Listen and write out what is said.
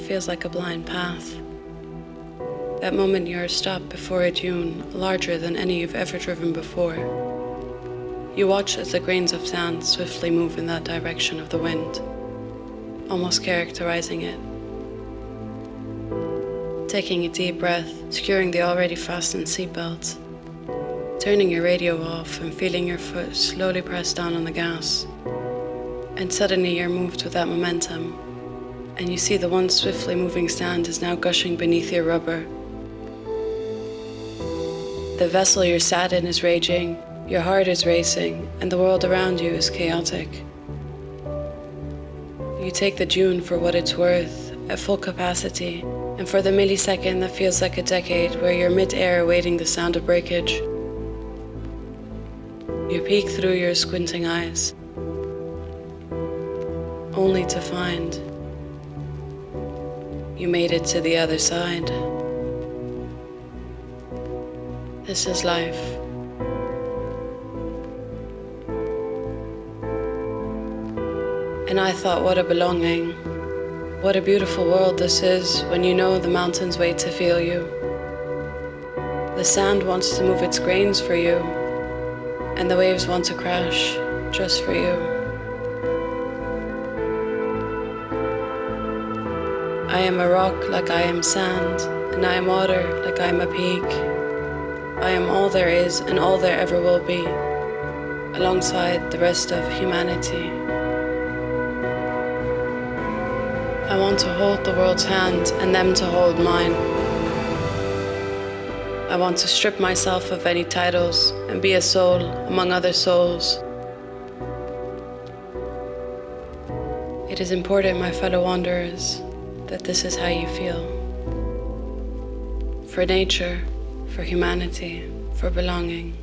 feels like a blind path. That moment you're stopped before a dune larger than any you've ever driven before. You watch as the grains of sand swiftly move in that direction of the wind, almost characterizing it. Taking a deep breath, securing the already fastened seatbelt, turning your radio off and feeling your foot slowly press down on the gas. And suddenly you're moved with that momentum, and you see the once swiftly moving sand is now gushing beneath your rubber. The vessel you're sat in is raging, your heart is racing, and the world around you is chaotic. You take the dune for what it's worth, at full capacity, and for the millisecond that feels like a decade where you're mid-air awaiting the sound of breakage. You peek through your squinting eyes, only to find you made it to the other side. This is life. And I thought, what a belonging. What a beautiful world this is when you know the mountains wait to feel you. The sand wants to move its grains for you, and the waves want to crash just for you. I am a rock like I am sand, and I am water like I am a peak. I am all there is and all there ever will be, alongside the rest of humanity. I want to hold the world's hand and them to hold mine. I want to strip myself of any titles and be a soul among other souls. It is important, my fellow wanderers, that this is how you feel. For nature, for humanity, for belonging.